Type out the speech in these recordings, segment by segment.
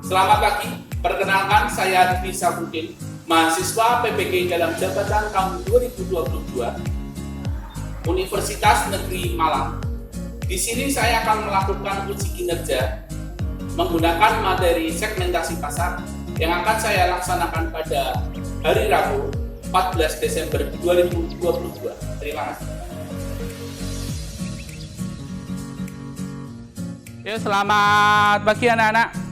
Selamat pagi, perkenalkan saya Dwi Sapudin, mahasiswa PPG dalam jabatan tahun 2022 Universitas Negeri Malang. Di sini saya akan melakukan uji kinerja menggunakan materi segmentasi pasar yang akan saya laksanakan pada hari Rabu 14 Desember 2022. Terima kasih. Ya, selamat pagi anak-anak.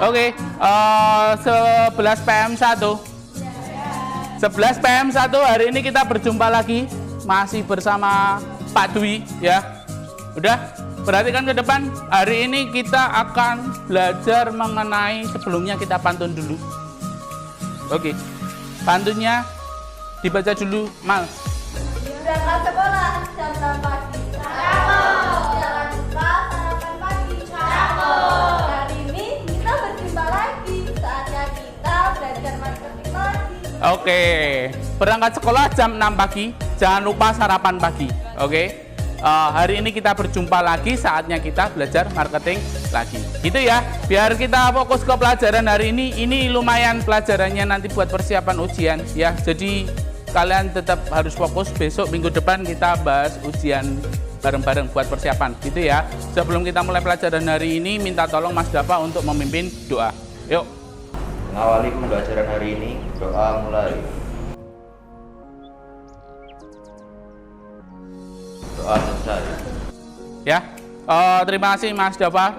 Oke, 11 PM1. 11 PM1 hari ini kita berjumpa lagi masih bersama Pak Dwi ya. Udah, perhatikan ke depan. Hari ini kita akan belajar mengenai, sebelumnya kita pantun dulu. Oke. Pantunnya dibaca dulu, Mal. Berangkat sekolah jam 6 pagi. Jangan lupa sarapan pagi. Hari ini kita berjumpa lagi. Saatnya kita belajar marketing lagi. Oke. Berangkat sekolah jam 6 pagi. Jangan lupa sarapan pagi. Oke. Hari ini kita berjumpa lagi, saatnya kita belajar marketing lagi. Gitu ya, biar kita fokus ke pelajaran hari ini. Ini lumayan pelajarannya nanti buat persiapan ujian ya. Jadi kalian tetap harus fokus, besok minggu depan kita bahas ujian bareng-bareng buat persiapan gitu ya. Sebelum kita mulai pelajaran hari ini, minta tolong Mas Dava untuk memimpin doa. Yuk. Mengawali pembelajaran hari ini, doa mulai. Doa selesai. Ya, terima kasih Mas Dava.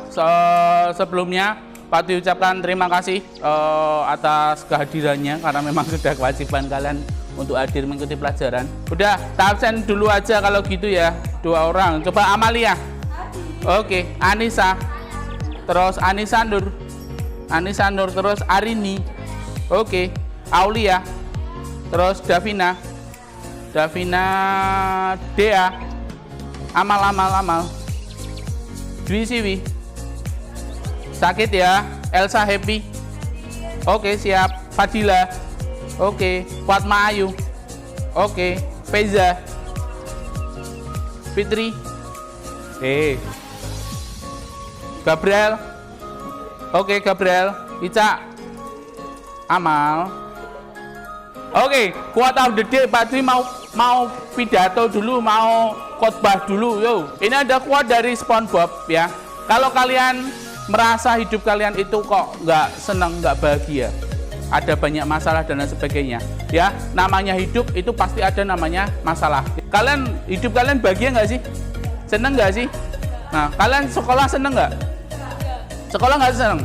Sebelumnya Pak diucapkan terima kasih atas kehadirannya, karena memang sudah kewajiban kalian untuk hadir mengikuti pelajaran. Udah, tak absen dulu aja kalau gitu ya, 2 orang. Coba Amalia. Oke, Anissa. Terus Anissa Nur, terus Arini. Oke, Aulia. Terus Davina. Dea. Amal. Dwi Siwi. Sakit ya. Elsa happy. Oke, siap. Fadila. Oke. Fatma Ayu. Oke. Feza. Fitri. Gabriel. Oke, Gabriel. Ica. Amal. Oke, quote of the day. Pak Dwi mau pidato dulu, mau khotbah dulu. Yo, ini ada quote dari SpongeBob ya. Kalau kalian merasa hidup kalian itu kok nggak senang, nggak bahagia, ada banyak masalah dan lain sebagainya ya, namanya hidup itu pasti ada namanya masalah. Hidup kalian bahagia nggak sih? Seneng nggak sih? Nah, kalian sekolah seneng nggak? Sekolah nggak seneng?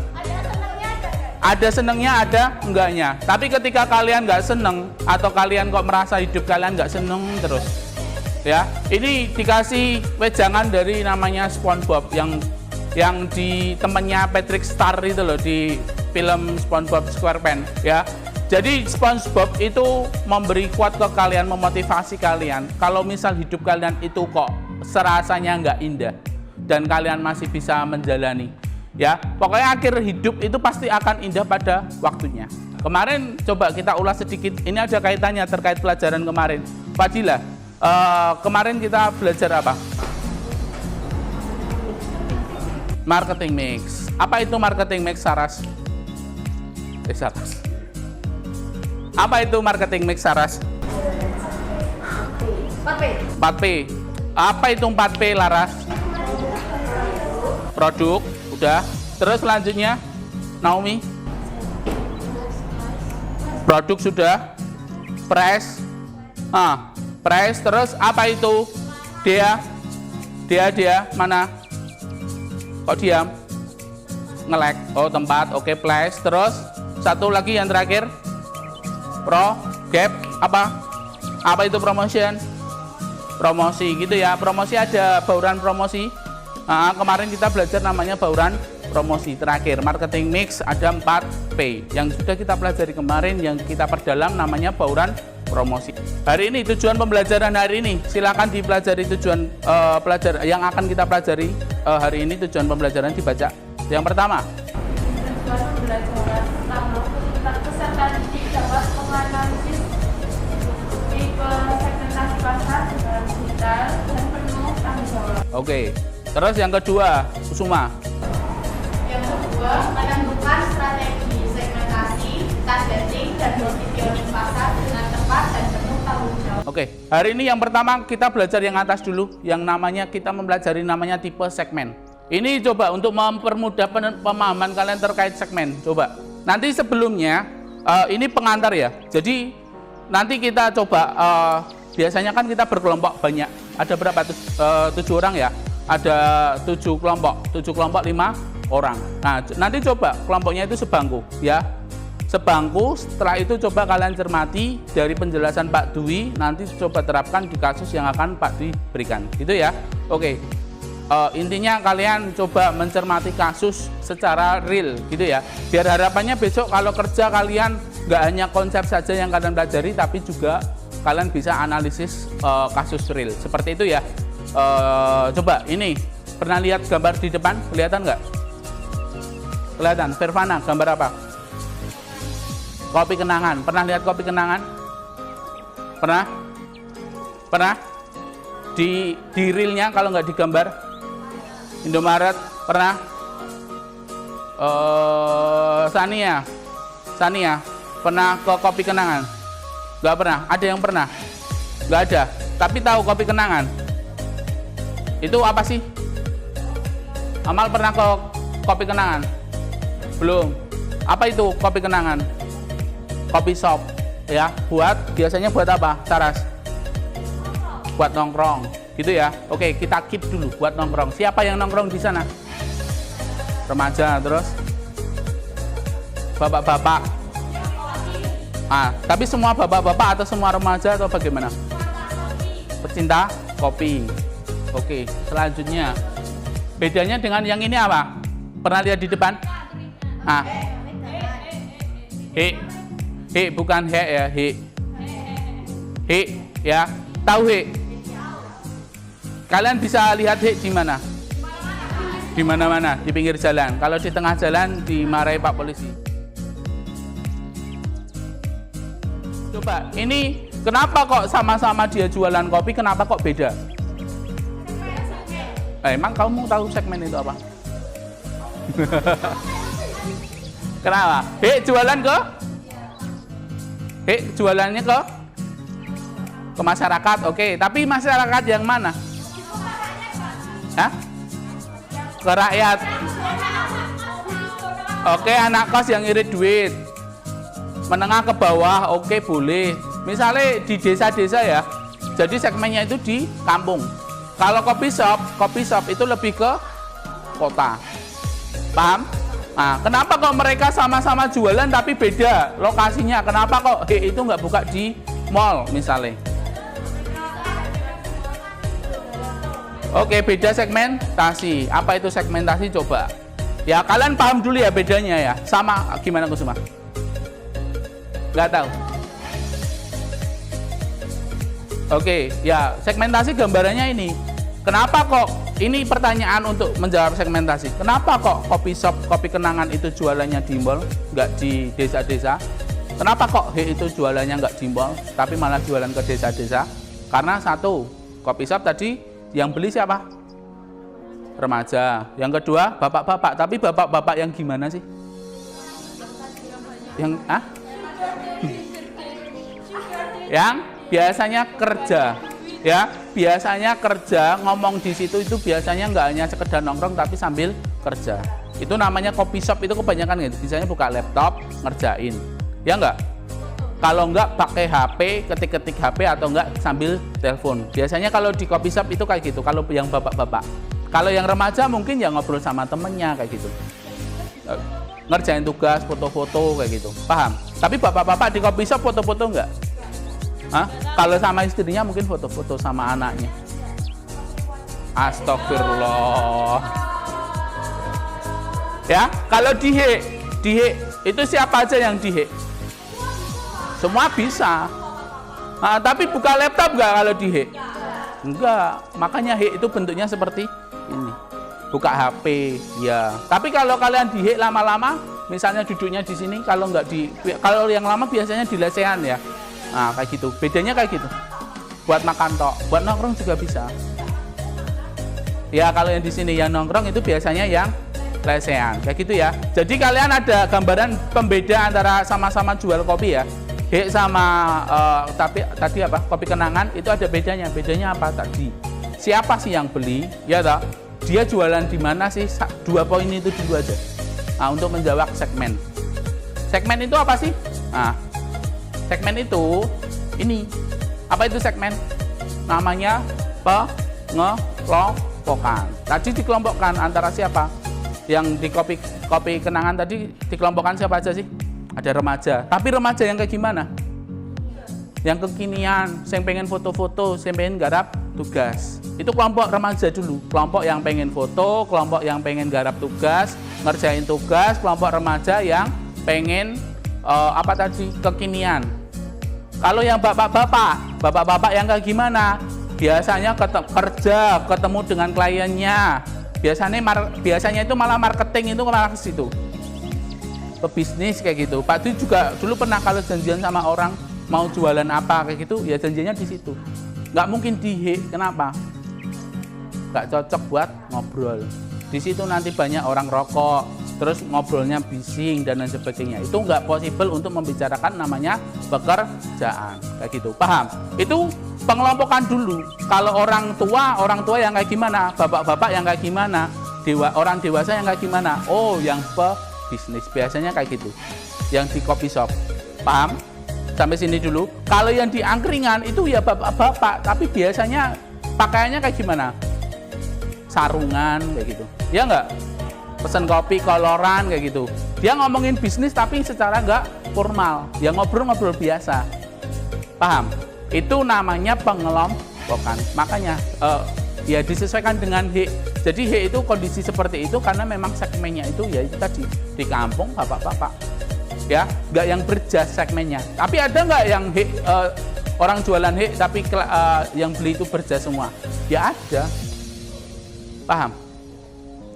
Ada senengnya, ada enggaknya. Tapi ketika kalian nggak seneng atau kalian kok merasa hidup kalian nggak seneng terus ya, ini dikasih wejangan dari namanya SpongeBob yang di temennya Patrick Star itu loh, di film SpongeBob SquarePants ya. Jadi SpongeBob itu memberi quote ke kalian, memotivasi kalian kalau misal hidup kalian itu kok serasanya nggak indah dan kalian masih bisa menjalani ya, pokoknya akhir hidup itu pasti akan indah pada waktunya. Kemarin coba kita ulas sedikit, ini ada kaitannya terkait pelajaran kemarin. Fadila, kemarin kita belajar apa? Marketing mix. Apa itu marketing mix, Saras? Saras. Apa itu marketing mix, Saras? 4P. Apa itu 4P, Laras? Produk. Udah. Terus selanjutnya, Naomi. Produk sudah. Price. Price. Terus apa itu? Dia. Mana? Kok diam? Nge-lag. Oh, tempat. Oke, place. Terus satu lagi yang terakhir. Gap. Apa itu promotion? Promosi gitu ya. Promosi ada bauran promosi. Kemarin kita belajar namanya bauran promosi. Terakhir, marketing mix ada 4P yang sudah kita pelajari kemarin, yang kita perdalam namanya bauran promosi. Hari ini tujuan pembelajaran hari ini, silakan dipelajari tujuan pelajaran yang akan kita pelajari hari ini. Tujuan pembelajaran dibaca. Yang pertama, Tujuan pembelajaran pertama, peserta didik dapat menganalisis tipe segmentasi pasar dengan detail dan penuh tanggung jawab. Oke. Terus yang kedua, Kusuma. Yang kedua, 2. Menentukan strategi segmentasi, targeting, dan positioning pasar dengan tepat dan penuh tanggung jawab. Oke, hari ini yang pertama kita belajar yang atas dulu, yang namanya kita mempelajari namanya tipe segmen. Ini coba untuk mempermudah pemahaman kalian terkait segmen. Coba, nanti sebelumnya ini pengantar ya. Jadi nanti kita coba, biasanya kan kita berkelompok banyak. Ada berapa? 7 orang ya. Ada 7 kelompok 5 orang. Nah, nanti coba kelompoknya itu sebangku ya. Sebangku, setelah itu coba kalian cermati dari penjelasan Pak Dwi, nanti coba terapkan di kasus yang akan Pak Dwi berikan. Gitu ya. Oke. Intinya kalian coba mencermati kasus secara real gitu ya. Biar harapannya besok kalau kerja kalian nggak hanya konsep saja yang kalian pelajari, tapi juga kalian bisa analisis kasus real. Seperti itu ya. Coba ini, pernah lihat gambar di depan? Kelihatan nggak? Kelihatan. Firvana, gambar apa? Kopi kenangan. Pernah lihat kopi kenangan? Pernah? Pernah? Di realnya kalau nggak digambar? Indomaret, pernah? Sania, pernah ke kopi kenangan? Nggak pernah? Ada yang pernah? Nggak ada. Tapi tahu kopi kenangan? Itu apa sih? Amal pernah ke kopi kenangan? Belum. Apa itu kopi kenangan? Kopi shop, ya. Biasanya buat apa? Saras? Buat nongkrong, gitu ya. Oke, kita keep dulu buat nongkrong. Siapa yang nongkrong di sana? Remaja, terus bapak-bapak. Tapi semua bapak-bapak atau semua remaja atau bagaimana? Pecinta kopi. Oke, selanjutnya bedanya dengan yang ini apa? Pernah lihat di depan? He, bukan he ya, he ya. Tahu he? Kalian bisa lihat he di mana? Di mana-mana, di pinggir jalan. Kalau di tengah jalan dimarahi Pak Polisi. Coba, ini kenapa kok sama-sama dia jualan kopi, kenapa kok beda? Emang kamu tahu segmen itu apa? Kenapa? Jualan ke? Jualannya ke masyarakat, oke. Tapi masyarakat yang mana? Hah? Ke rakyat. Oke, anak kos yang irit duit. Menengah ke bawah, oke boleh. Misalnya di desa-desa ya. Jadi segmennya itu di kampung. Kalau kopi shop itu lebih ke kota. Paham? Nah, kenapa kok mereka sama-sama jualan tapi beda lokasinya? Kenapa kok itu nggak buka di mall misalnya? Oke, beda segmentasi. Apa itu segmentasi? Coba. Ya, kalian paham dulu ya bedanya ya. Sama gimana Kusuma? Nggak tahu. Oke, ya segmentasi gambarannya ini. Kenapa kok, ini pertanyaan untuk menjawab segmentasi. Kenapa kok kopi shop, kopi kenangan itu jualannya di mall, nggak di desa-desa? Kenapa kok itu jualannya nggak di mall, tapi malah jualan ke desa-desa? Karena satu, kopi shop tadi yang beli siapa? Remaja. Yang kedua, bapak-bapak. Tapi bapak-bapak yang gimana sih? Yang biasanya kerja, ya biasanya kerja, ngomong di situ itu biasanya nggak hanya sekedar nongkrong tapi sambil kerja. Itu namanya kopi shop, itu kebanyakan gitu. Biasanya buka laptop ngerjain, ya nggak? Kalau nggak pakai HP, ketik-ketik HP atau nggak sambil telepon. Biasanya kalau di kopi shop itu kayak gitu. Kalau yang bapak-bapak, kalau yang remaja mungkin ya ngobrol sama temennya kayak gitu. Ngerjain tugas, foto-foto kayak gitu. Paham? Tapi bapak-bapak di kopi shop foto-foto nggak? Kalau sama istrinya mungkin foto-foto sama anaknya. Astagfirullah. Ya, kalau di he itu siapa aja yang di he? Semua bisa. Tapi buka laptop nggak kalau di he? Enggak. Makanya he itu bentuknya seperti ini. Buka HP, ya. Tapi kalau kalian di he lama-lama, misalnya duduknya di sini, kalau yang lama biasanya di lesehan ya. Nah, kayak gitu. Bedanya kayak gitu. Buat makan tok, buat nongkrong juga bisa. Ya, kalau yang di sini yang nongkrong itu biasanya yang lesehan. Kayak gitu ya. Jadi kalian ada gambaran pembeda antara sama-sama jual kopi ya. He sama tapi tadi apa? Kopi kenangan itu ada bedanya. Bedanya apa tadi? Siapa sih yang beli? Ya toh? Dia jualan di mana sih? 2 poin itu dulu aja. Nah, untuk menjawab segmen. Segmen itu apa sih? Nah, segmen itu ini. Apa itu segmen? Namanya pengelompokan. Tadi dikelompokkan antara siapa? Yang di kopi kenangan tadi dikelompokkan siapa aja sih? Ada remaja. Tapi remaja yang kayak gimana? Yang kekinian, yang pengen foto-foto, yang pengen garap tugas. Itu kelompok remaja dulu. Kelompok yang pengen foto, kelompok yang pengen garap tugas, ngerjain tugas, kelompok remaja yang pengen apa tadi? Kekinian. Kalau yang bapak-bapak yang kayak gimana? Biasanya kerja, ketemu dengan kliennya. Biasanya itu malah marketing itu malah ke situ. Pebisnis kayak gitu. Pak Dwi juga dulu pernah kalau janjian sama orang mau jualan apa kayak gitu, ya janjiannya di situ. Nggak mungkin di kenapa? Nggak cocok buat ngobrol. Di situ nanti banyak orang rokok, terus ngobrolnya bising dan lain sebagainya. Itu nggak possible untuk membicarakan namanya pekerjaan kayak gitu. Paham? Itu pengelompokan dulu. Kalau orang tua yang kayak gimana? Bapak-bapak yang kayak gimana? Orang dewasa yang kayak gimana? Oh, yang pebisnis biasanya kayak gitu. Yang di coffee shop. Paham? Sampai sini dulu. Kalau yang di angkringan itu ya bapak-bapak, tapi biasanya pakaiannya kayak gimana? Sarungan kayak gitu. Ya enggak? Pesen kopi koloran kayak gitu. Dia ngomongin bisnis tapi secara nggak formal. Ya ngobrol-ngobrol biasa. Paham? Itu namanya pengelompokan. Makanya ya disesuaikan dengan H. Jadi H itu kondisi seperti itu karena memang segmennya itu ya itu tadi di kampung bapak-bapak. Ya, nggak yang berjas segmennya. Tapi ada nggak yang orang jualan H tapi yang beli itu berjas semua? Ya ada. Paham?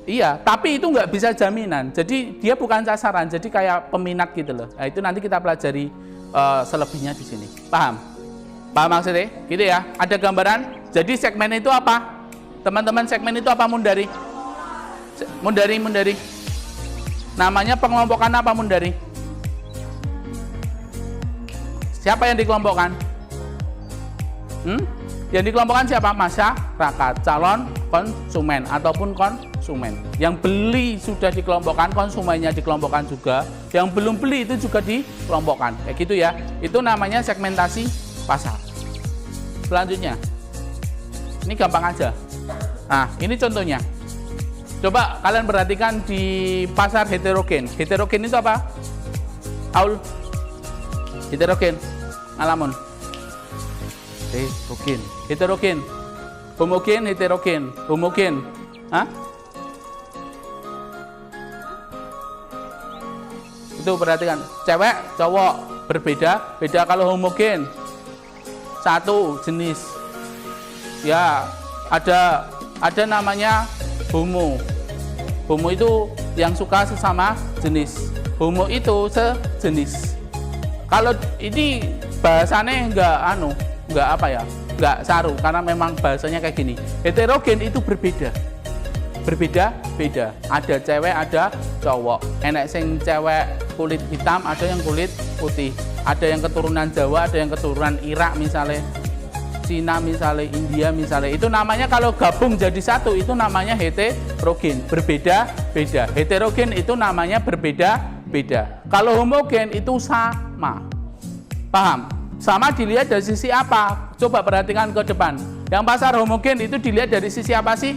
Iya, tapi itu nggak bisa jaminan. Jadi dia bukan sasaran, jadi kayak peminat gitu loh. Nah, itu nanti kita pelajari selebihnya di sini. Paham? Paham maksudnya? Gitu ya. Ada gambaran. Jadi segmen itu apa? Teman-teman, segmen itu apa Mundari? Mundari. Namanya pengelompokan apa Mundari? Siapa yang dikelompokkan? Yang dikelompokkan siapa? Masyarakat, calon konsumen ataupun konsumen. Yang beli sudah dikelompokkan, konsumennya dikelompokkan juga. Yang belum beli itu juga dikelompokkan. Kayak gitu ya. Itu namanya segmentasi pasar. Selanjutnya. Ini gampang aja. Nah, ini contohnya. Coba kalian perhatikan di pasar heterogen. Heterogen itu apa? Aul. Heterogen. Ngalamun. Heterogen. Homogen, heterogen. Homogen. Hah? Itu perhatikan. Cewek, cowok berbeda. Beda kalau homogen. Satu jenis. Ya, ada namanya homo. Homo itu yang suka sesama jenis. Homo itu sejenis. Kalau ini bahasanya enggak apa ya? Enggak saru karena memang bahasanya kayak gini. Heterogen itu berbeda. Berbeda-beda. Ada cewek, ada cowok. Enek sing cewek kulit hitam, ada yang kulit putih. Ada yang keturunan Jawa, ada yang keturunan Irak misalnya. Cina misalnya, India misalnya, itu namanya kalau gabung jadi satu itu namanya heterogen, berbeda-beda. Heterogen itu namanya berbeda-beda. Kalau homogen itu sama. Paham? Sama dilihat dari sisi apa? Coba perhatikan ke depan. Yang pasar homogen itu dilihat dari sisi apa sih?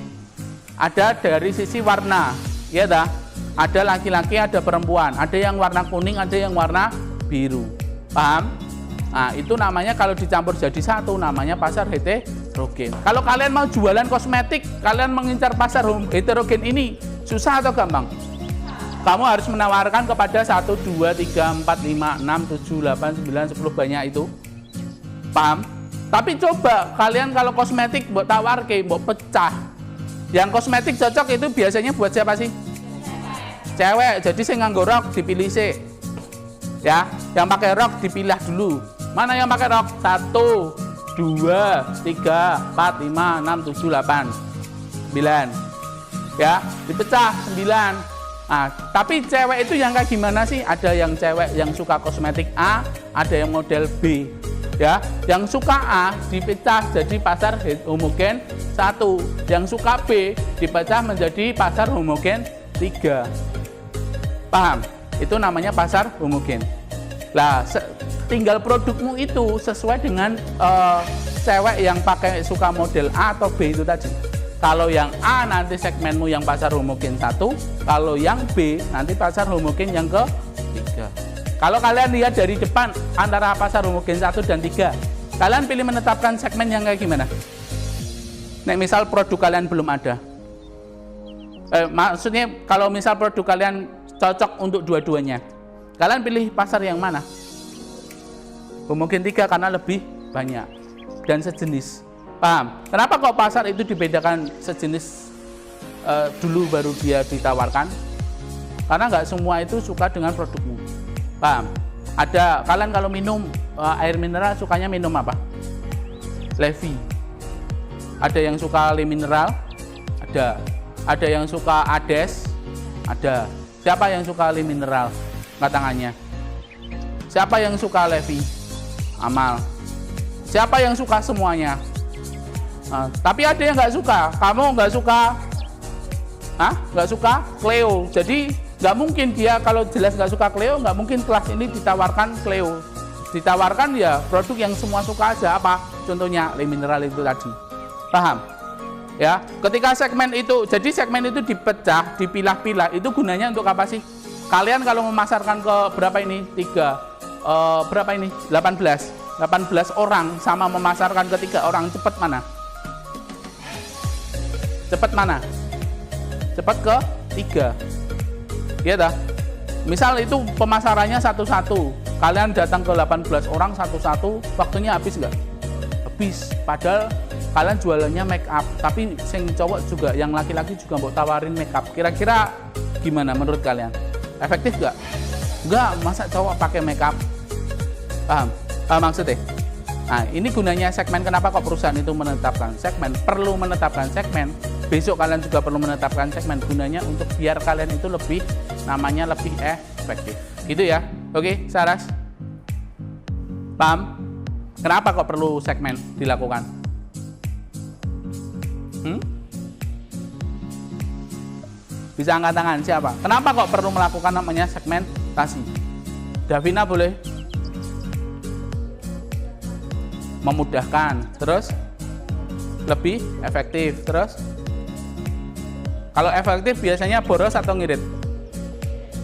Ada dari sisi warna, ya dah. Ada laki-laki, ada perempuan, ada yang warna kuning, ada yang warna biru. Paham? Nah, itu namanya kalau dicampur jadi satu, namanya pasar heterogen. Kalau kalian mau jualan kosmetik, kalian mengincar pasar heterogen ini, susah atau gampang? Kamu harus menawarkan kepada 1, 2, 3, 4, 5, 6, 7, 8, 9, 10, banyak itu. Paham? Tapi coba, kalian kalau kosmetik, buat tawar, buat pecah. Yang kosmetik cocok itu biasanya buat siapa sih? Cewek, jadi saya nganggo rok, dipilih sih. Ya, yang pakai rok dipilah dulu. Mana yang pakai rok? 1, 2, 3, 4, 5, 6, 7, 8, 9. Ya, dipecah 9. Nah, tapi cewek itu yang kayak gimana sih? Ada yang cewek yang suka kosmetik A, ada yang model B. Ya, yang suka A dipecah jadi pasar homogen 1, yang suka B dipecah menjadi pasar homogen 3. Paham? Itu namanya pasar homogen. Lah, tinggal produkmu itu sesuai dengan cewek yang pakai suka model A atau B itu tadi. Kalau yang A nanti segmenmu yang pasar homogen 1, kalau yang B nanti pasar homogen yang ke-3. Kalau kalian lihat dari depan antara pasar homogen 1 dan 3, kalian pilih menetapkan segmen yang kayak gimana? Nek misal produk kalian belum ada. Maksudnya kalau misal produk kalian cocok untuk dua-duanya, kalian pilih pasar yang mana? Homogen 3 karena lebih banyak dan sejenis. Paham? Kenapa kok pasar itu dibedakan sejenis dulu baru dia ditawarkan? Karena nggak semua itu suka dengan produkmu. Paham? Ada kalian kalau minum air mineral sukanya minum apa? Levi. Ada yang suka le mineral? Ada. Ada yang suka Ades? Ada. Siapa yang suka le mineral? Angkat tangannya. Siapa yang suka Levi? Amal. Siapa yang suka semuanya? Tapi ada yang nggak suka. Kamu nggak suka? Nggak suka Cleo. Jadi nggak mungkin dia kalau jelas nggak suka Cleo, nggak mungkin kelas ini ditawarkan Cleo. Ditawarkan ya produk yang semua suka aja. Apa? Contohnya le mineral itu tadi. Paham? Ya. Ketika segmen itu, jadi segmen itu dipecah, dipilah-pilah. Itu gunanya untuk apa sih? Kalian kalau memasarkan ke berapa ini? 3. Berapa ini? 18 orang sama memasarkan ke 3 orang, cepat mana? Cepat mana? Cepat ke 3. Iya dah. Misal itu pemasarannya satu-satu. Kalian datang ke 18 orang satu-satu, waktunya habis nggak? Habis. Padahal kalian jualannya make up, tapi sing cowok juga, yang laki-laki juga mau tawarin make up. Kira-kira gimana menurut kalian? Efektif nggak? Nggak, masa cowok pakai make up? Paham? Maksudnya? Nah, ini gunanya segmen. Kenapa kok perusahaan itu menetapkan segmen? Perlu menetapkan segmen. Besok kalian juga perlu menetapkan segmen. Gunanya untuk biar kalian itu lebih, namanya lebih efektif. Gitu ya. Oke, Saras? Paham? Kenapa kok perlu segmen dilakukan? Bisa angkat tangan siapa? Kenapa kok perlu melakukan namanya segmentasi? Davina boleh? Memudahkan, terus lebih efektif, terus kalau efektif biasanya boros atau ngirit?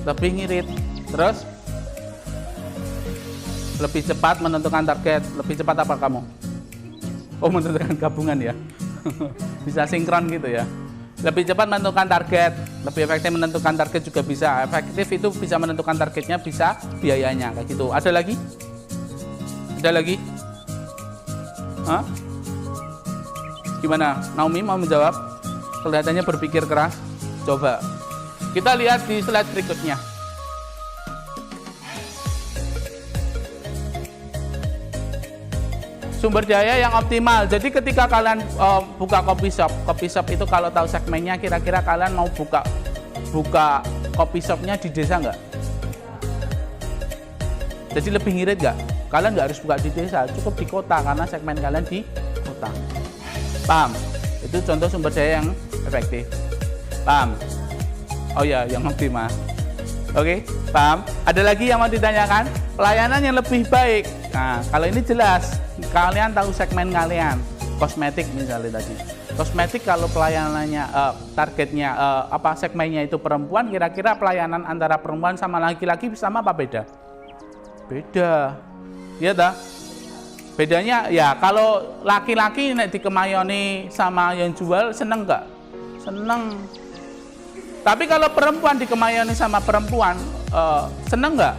Lebih ngirit, terus lebih cepat menentukan target. Lebih cepat apa kamu? Oh, menentukan gabungan ya. Bisa sinkron gitu ya. Lebih cepat menentukan target, lebih efektif menentukan target juga bisa. Efektif itu bisa menentukan targetnya, bisa biayanya kayak gitu. Ada lagi? Ada lagi? Gimana? Naomi mau menjawab? Kelihatannya berpikir keras. Coba. Kita lihat di slide berikutnya. Sumber daya yang optimal. Jadi ketika kalian buka coffee shop itu kalau tahu segmennya, kira-kira kalian mau buka coffee shopnya di desa nggak? Jadi lebih ngirit nggak? Kalian nggak harus buka di desa, cukup di kota karena segmen kalian di kota. Paham? Itu contoh sumber daya yang efektif. Paham? Oh ya, yang optimal. Oke, paham? Ada lagi yang mau ditanyakan? Pelayanan yang lebih baik. Nah, kalau ini jelas, kalian tahu segmen kalian. Kosmetik misalnya tadi. Kosmetik kalau pelayanannya, targetnya, segmennya itu perempuan, kira-kira pelayanan antara perempuan sama laki-laki sama apa beda? Beda. Iya dah. Bedanya ya kalau laki-laki nek dikemayoni sama yang jual seneng nggak? Seneng. Tapi kalau perempuan dikemayoni sama perempuan seneng nggak?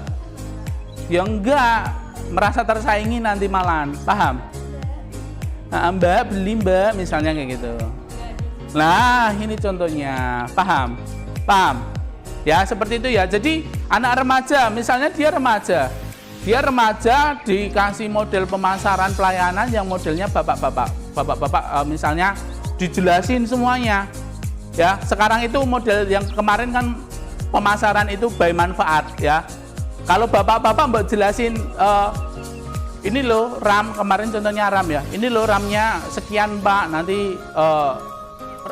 Ya enggak, merasa tersaingi nanti malahan. Paham? Nah, Mbak beli Mbak misalnya kayak gitu. Nah, ini contohnya. Paham? Paham? Ya seperti itu ya. Jadi anak remaja, misalnya dia remaja dikasih model pemasaran pelayanan yang modelnya bapak-bapak misalnya dijelasin semuanya. Ya, sekarang itu model yang kemarin kan pemasaran itu by manfaat ya. Kalau bapak-bapak mau jelasin ini loh RAM, kemarin contohnya RAM ya. Ini loh RAM-nya sekian Pak, nanti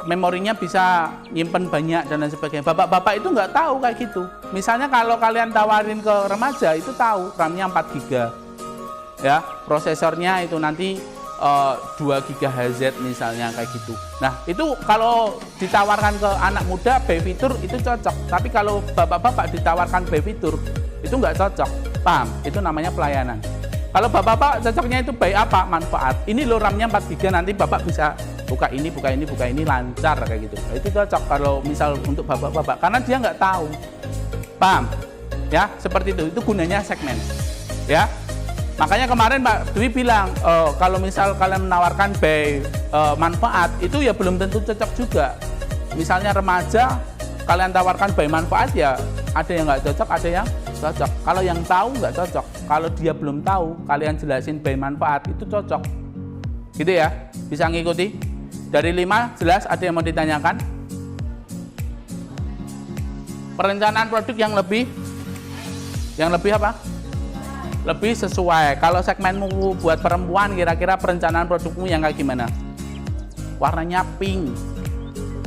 memorinya bisa nyimpen banyak dan lain sebagainya. Bapak-bapak itu nggak tahu kayak gitu. Misalnya kalau kalian tawarin ke remaja itu tahu RAM-nya 4 GB. Ya, prosesornya itu nanti 2 GHz misalnya kayak gitu. Nah, itu kalau ditawarkan ke anak muda by fitur itu cocok. Tapi kalau bapak-bapak ditawarkan by fitur itu nggak cocok. Paham? Itu namanya pelayanan. Kalau bapak-bapak cocoknya itu by apa? Manfaat. Ini loh RAM-nya 4 GB, nanti bapak bisa buka ini lancar kayak gitu. Nah, itu cocok kalau misal untuk bapak-bapak karena dia nggak tahu. Paham? Ya, seperti itu. Itu gunanya segmen. Ya. Makanya kemarin Pak Dwi bilang kalau misal kalian menawarkan by manfaat itu ya belum tentu cocok juga. Misalnya remaja kalian tawarkan by manfaat ya ada yang nggak cocok, ada yang cocok. Kalau yang tahu nggak cocok. Kalau dia belum tahu, kalian jelasin by manfaat itu cocok. Gitu ya, bisa ngikuti. Dari 5 jelas, ada yang mau ditanyakan? Perencanaan produk yang lebih apa? Lebih sesuai. Kalau segmenmu buat perempuan, kira-kira perencanaan produkmu yang kayak gimana? Warnanya pink.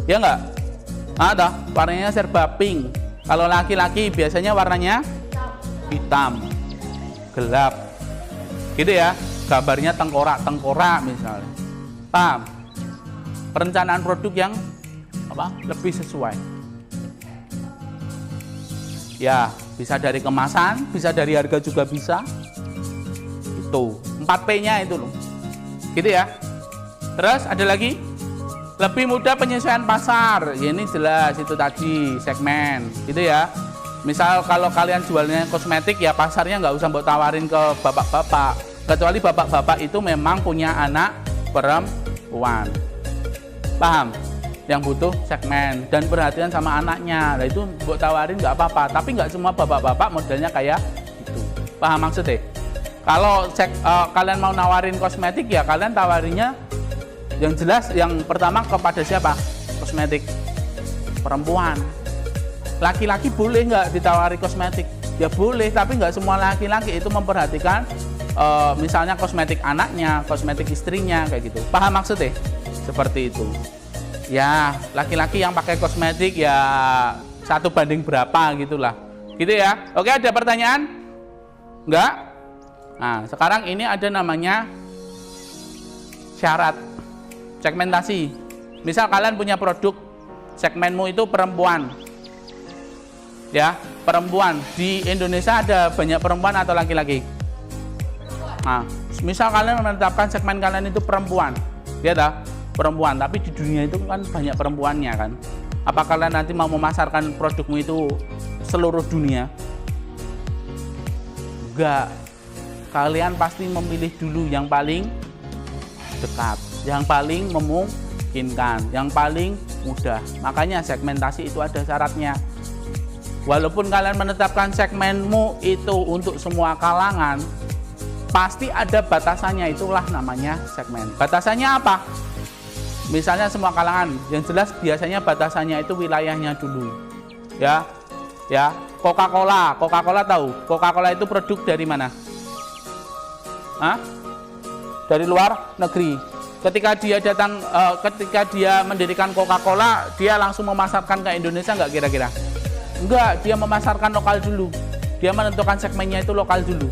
Ya nggak? Ada, warnanya serba pink. Kalau laki-laki biasanya warnanya hitam, gelap, gitu ya. Gambarnya tengkorak misalnya. Paham? Perencanaan produk yang apa? Lebih sesuai. Ya, bisa dari kemasan, bisa dari harga juga bisa. Itu 4P-nya itu loh. Gitu ya. Terus ada lagi? Lebih mudah penyesuaian pasar. Ya, ini jelas itu tadi segmen, gitu ya. Misal kalau kalian jualnya kosmetik ya pasarnya nggak usah buat tawarin ke bapak-bapak. Kecuali bapak-bapak itu memang punya anak perempuan. Paham? Yang butuh segmen dan perhatian sama anaknya. Nah itu buat tawarin nggak apa-apa. Tapi nggak semua bapak-bapak modelnya kayak itu. Paham maksudnya? Kalau kalian mau nawarin kosmetik ya kalian tawarinnya yang jelas yang pertama kepada siapa? Kosmetik perempuan. Laki-laki boleh nggak ditawari kosmetik? Ya boleh, tapi nggak semua laki-laki itu memperhatikan misalnya kosmetik anaknya, kosmetik istrinya kayak gitu. Paham maksudnya? Seperti itu. Ya, laki-laki yang pakai kosmetik ya 1 banding berapa gitulah. Gitu ya. Oke, ada pertanyaan? Enggak? Nah, sekarang ini ada namanya syarat segmentasi. Misal kalian punya produk, segmenmu itu perempuan. Ya, perempuan. Di Indonesia ada banyak perempuan atau laki-laki? Nah, misal kalian menetapkan segmen kalian itu perempuan. Ya dah, perempuan, tapi di dunia itu kan banyak perempuannya kan. Apa kalian nanti mau memasarkan produkmu itu seluruh dunia? Enggak. Kalian pasti memilih dulu yang paling dekat, yang paling memungkinkan, yang paling mudah. Makanya segmentasi itu ada syaratnya. Walaupun kalian menetapkan segmenmu itu untuk semua kalangan, pasti ada batasannya, itulah namanya segmen. Batasannya apa? Misalnya semua kalangan, yang jelas biasanya batasannya itu wilayahnya dulu. Ya. Coca-Cola tahu? Coca-Cola itu produk dari mana? Hah? Dari luar negeri. Ketika dia mendirikan Coca-Cola, dia langsung memasarkan ke Indonesia nggak kira-kira? Enggak, dia memasarkan lokal dulu. Dia menentukan segmennya itu lokal dulu.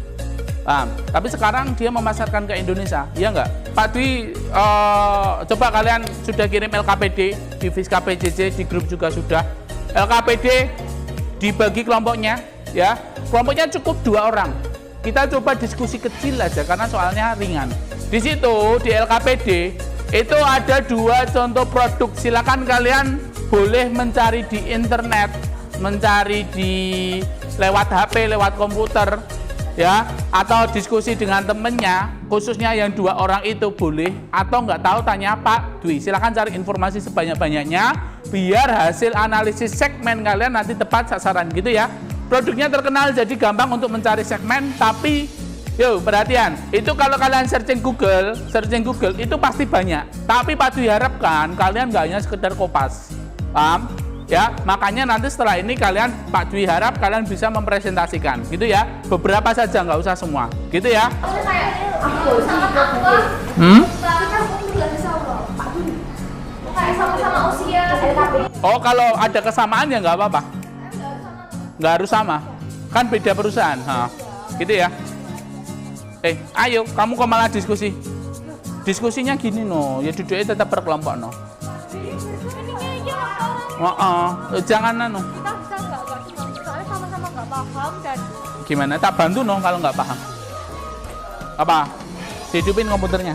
Tapi sekarang dia memasarkan ke Indonesia, iya enggak? Pak Dwi, coba kalian sudah kirim LKPD, divisi KPJJ, di grup juga sudah. LKPD dibagi kelompoknya, ya. Kelompoknya cukup 2 orang. Kita coba diskusi kecil aja karena soalnya ringan. Di situ di LKPD itu ada 2 contoh produk. Silakan kalian boleh mencari di internet, mencari di lewat HP, lewat komputer, ya, atau diskusi dengan temennya, khususnya yang 2 orang itu boleh, atau nggak tahu tanya Pak Dwi. Silakan cari informasi sebanyak-banyaknya biar hasil analisis segmen kalian nanti tepat sasaran gitu ya. Produknya terkenal jadi gampang untuk mencari segmen, tapi yuk perhatian, itu kalau kalian searching Google itu pasti banyak. Tapi Pak Dwi harapkan kalian nggak hanya sekedar kopas, paham? Ya, makanya nanti setelah ini Pak Dwi harap kalian bisa mempresentasikan, gitu ya. Beberapa saja, nggak usah semua, gitu ya. Aku sama aku. Tapi kan aku nggak bisa loh. Pak Dwi. Kayak sama-sama usia. Oh, kalau ada kesamaan ya nggak apa-apa. Nggak harus sama. Kan beda perusahaan. Nah, gitu ya. Ayo, kamu kok malah diskusi? Diskusinya gini no, ya duduknya tetap berkelompok no. Jangan anu. Kita bisa nggak soalnya sama-sama nggak paham dan Gimana? Tak bantu no kalau nggak paham. Apa? Hidupin komputernya.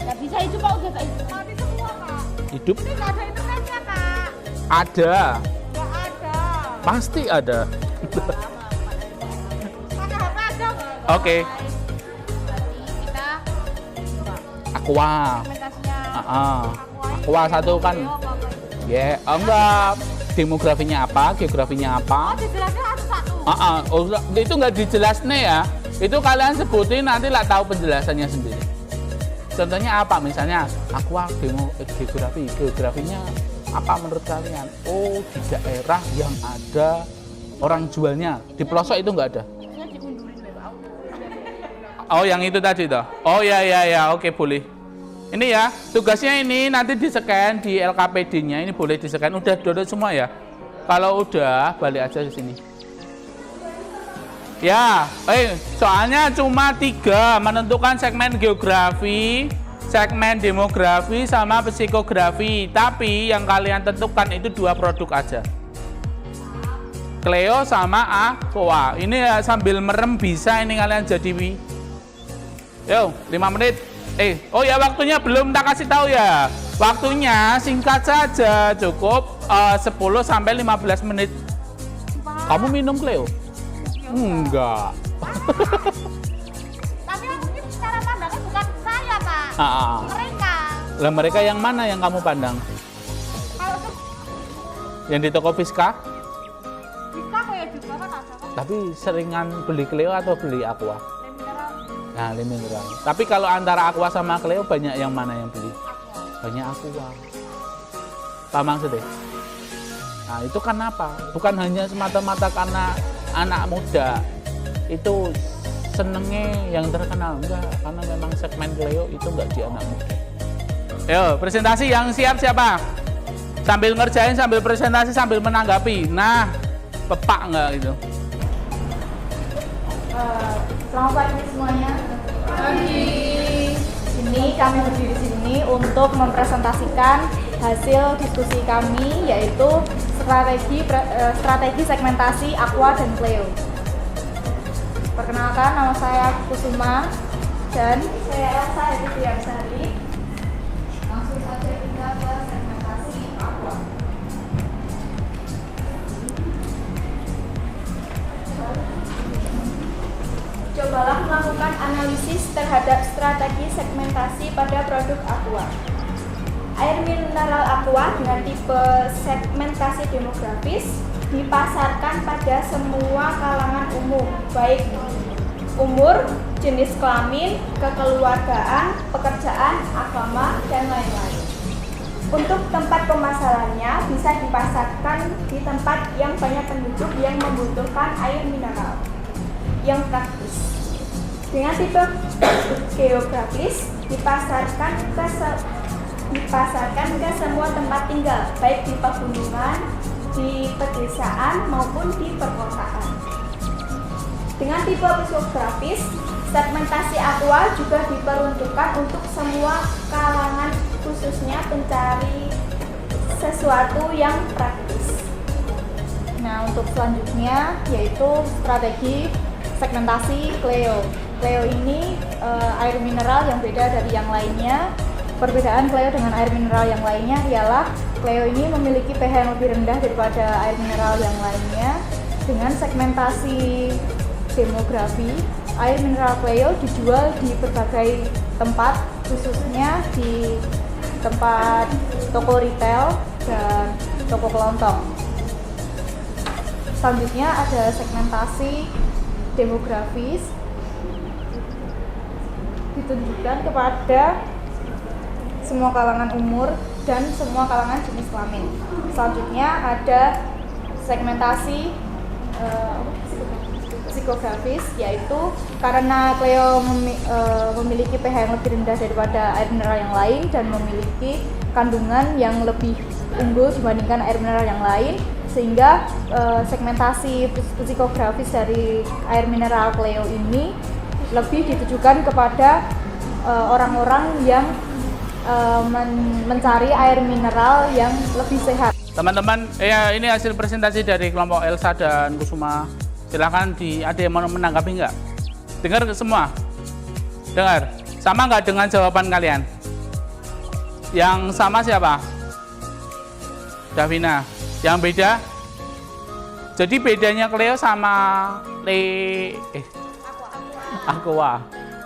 nggak bisa itu Pak, udah mati semua Kak. Hidup? Ini nggak ada internetnya Kak. Ada. Nggak ada. Pasti ada. Pakai HP aja nggak? Oke. Berarti kita Aqua. komentasnya. Aqua satu kan. Ya, enggak. Demografinya apa? Geografinya apa? Oh, dijelaskan satu-satu. Itu nggak dijelaskan ya. Itu kalian sebutin nanti lah tahu penjelasannya sendiri. Contohnya apa? Misalnya aqua geografi. Geografinya apa menurut kalian? Oh, di daerah yang ada orang jualnya. Di pelosok itu nggak ada. Oh, yang itu tadi toh. Oh ya, oke boleh. Ini ya, tugasnya ini nanti di-scan di LKPD-nya, ini boleh di-scan. Udah download semua ya? Kalau udah, balik aja ke sini. Ya, soalnya cuma 3, menentukan segmen geografi, segmen demografi, sama psikografi. Tapi yang kalian tentukan itu 2 produk aja. Cleo sama Aqua. Ini ya, sambil merem bisa ini kalian jadi Yo, 5 menit. Oh ya, waktunya belum tak kasih tahu ya. Waktunya singkat saja, cukup 10 sampai 15 menit. Kamu minum Cleo? Enggak. Tapi mungkin cara pandangnya bukan saya Pak. Mereka. Lah mereka yang mana yang kamu pandang? Kalau Yang di toko Fiska? bisa kayak juga kan ada kan. Tapi seringan beli Cleo atau beli Aqua? Mineral. Nah, mineral. Tapi kalau antara Aqua sama Cleo banyak yang mana yang beli? Banyak Aqua. Paham maksudnya? Nah, itu kan apa? Bukan hanya semata-mata karena anak muda itu senengnya yang terkenal, enggak, karena memang segmen Cleo itu enggak di anak muda. Yo, presentasi yang siap siapa? Sambil ngerjain, sambil presentasi, sambil menanggapi. Nah, pepak enggak gitu? Selamat pagi semuanya. Pagi. Ini kami berdiri di sini untuk mempresentasikan hasil diskusi kami, yaitu strategi segmentasi Aqua dan Cleo. Perkenalkan, nama saya Kusuma dan saya Elsa Edifiansari. Langsung saja kita ke segmentasi Aqua. Cobalah melakukan analisis terhadap strategi segmentasi pada produk Aqua. Air mineral Aqua dengan tipe segmentasi demografis dipasarkan pada semua kalangan umum, baik umur, jenis kelamin, kekeluargaan, pekerjaan, agama, dan lain-lain. Untuk tempat pemasarannya bisa dipasarkan di tempat yang banyak penduduk yang membutuhkan air mineral yang praktis. Dengan tipe geografis dipasarkan ke semua tempat tinggal, baik di pegunungan, di pedesaan maupun di perkotaan. Dengan tipe psikografis, segmentasi Aqua juga diperuntukkan untuk semua kalangan, khususnya pencari sesuatu yang praktis. Nah, untuk selanjutnya yaitu strategi segmentasi Cleo. Cleo ini air mineral yang beda dari yang lainnya. Perbedaan Cleo dengan air mineral yang lainnya ialah Cleo ini memiliki pH yang lebih rendah daripada air mineral yang lainnya. Dengan segmentasi demografi, air mineral Cleo dijual di berbagai tempat, khususnya di tempat toko retail dan toko kelontong. Selanjutnya ada segmentasi demografis, ditunjukkan kepada semua kalangan umur dan semua kalangan jenis kelamin. Selanjutnya ada segmentasi psikografis, yaitu karena Cleo memiliki pH yang lebih rendah daripada air mineral yang lain dan memiliki kandungan yang lebih unggul dibandingkan air mineral yang lain, sehingga segmentasi psikografis dari air mineral Cleo ini lebih ditujukan kepada orang-orang yang mencari air mineral yang lebih sehat. Teman-teman, ya ini hasil presentasi dari kelompok Elsa dan Kusuma. Silakan ada yang mau menanggapi nggak? Dengar semua? Dengar? Sama nggak dengan jawaban kalian? Yang sama siapa? Davina. Yang beda? Jadi bedanya Cleo sama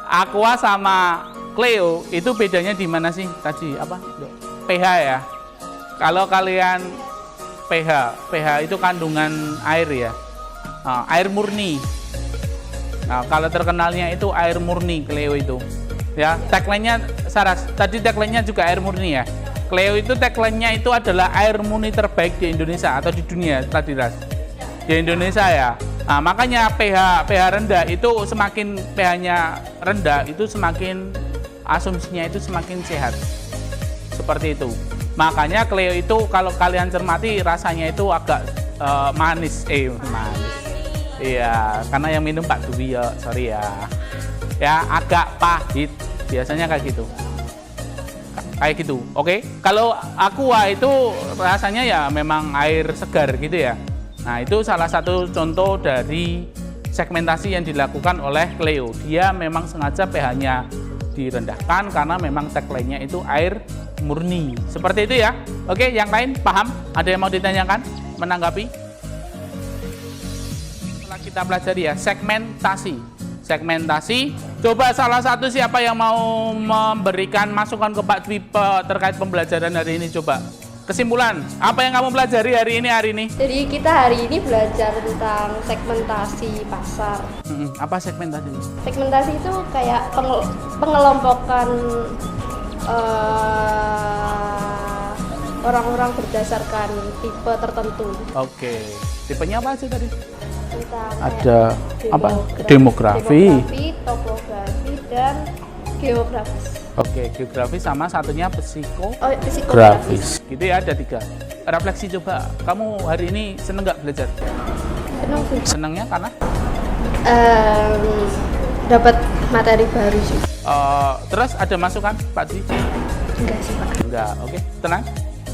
Aqua sama Cleo itu bedanya di mana sih tadi? Apa? pH ya. Kalau kalian pH itu kandungan air ya. Air murni. Nah, kalau terkenalnya itu air murni Cleo itu. Ya, tagline-nya Saras. Tadi tagline-nya juga air murni ya. Cleo itu tagline-nya itu adalah air murni terbaik di Indonesia atau di dunia tadi Ras. Di Indonesia ya. Nah, makanya pH rendah itu semakin pH-nya rendah itu semakin asumsinya itu semakin sehat. Seperti itu. Makanya Cleo itu kalau kalian cermati rasanya itu agak manis. Manis. Iya, karena yang minum Pak Dwi ya, sorry ya. Ya, agak pahit. Biasanya kayak gitu. Kayak gitu, oke? Kalau Aqua itu rasanya ya memang air segar gitu ya. Nah, itu salah satu contoh dari segmentasi yang dilakukan oleh Cleo. Dia memang sengaja pH-nya direndahkan karena memang tagline-nya itu air murni. Seperti itu ya. Oke, yang lain paham? Ada yang mau ditanyakan? Menanggapi? Setelah kita pelajari ya, segmentasi. Coba salah satu siapa yang mau memberikan masukan ke Pak Dwi terkait pembelajaran hari ini, coba. Kesimpulan, apa yang kamu pelajari hari ini? Jadi kita hari ini belajar tentang segmentasi pasar. Apa segmentasi? Segmentasi itu kayak pengelompokan orang-orang berdasarkan tipe tertentu. Oke, tipenya apa aja tadi? Tentang Ada apa? Demografi, topografi, dan geografis. Oke, geografi sama satunya Psikografis. psikografis. Gitu ya, ada 3. Refleksi coba, kamu hari ini seneng nggak belajar? Senang sih. Senengnya karena? Dapat materi baru sih. Terus ada masukan, Pak Dwi? Enggak sih, Pak. Enggak, oke, tenang,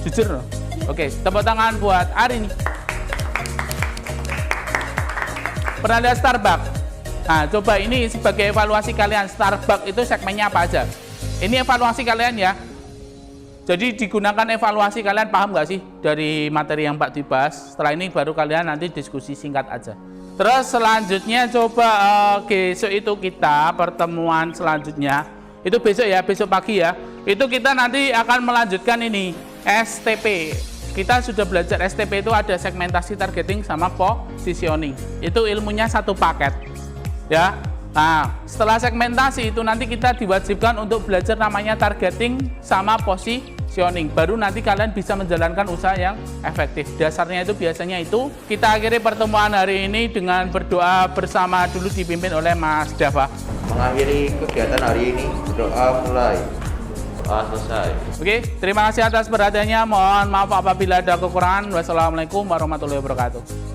jujur loh. Oke, tepuk tangan buat Arini. Pernah lihat Starbucks? Nah, coba ini sebagai evaluasi kalian, Starbucks itu segmennya apa aja? Ini evaluasi kalian ya. Jadi digunakan evaluasi, kalian paham nggak sih dari materi yang Pak dibahas? Setelah ini baru kalian nanti diskusi singkat aja. Terus selanjutnya coba besok itu kita pertemuan selanjutnya. Itu besok ya, besok pagi ya. Itu kita nanti akan melanjutkan ini, STP. Kita sudah belajar STP itu ada segmentasi, targeting, sama positioning. Itu ilmunya satu paket. Ya. Nah, setelah segmentasi itu nanti kita diwajibkan untuk belajar namanya targeting sama positioning. Baru nanti kalian bisa menjalankan usaha yang efektif. Dasarnya itu biasanya itu. Kita akhiri pertemuan hari ini dengan berdoa bersama dulu dipimpin oleh Mas Dava. Mengakhiri kegiatan hari ini, doa mulai. Doa selesai. Oke, terima kasih atas perhatiannya. Mohon maaf apabila ada kekurangan. Wassalamualaikum warahmatullahi wabarakatuh.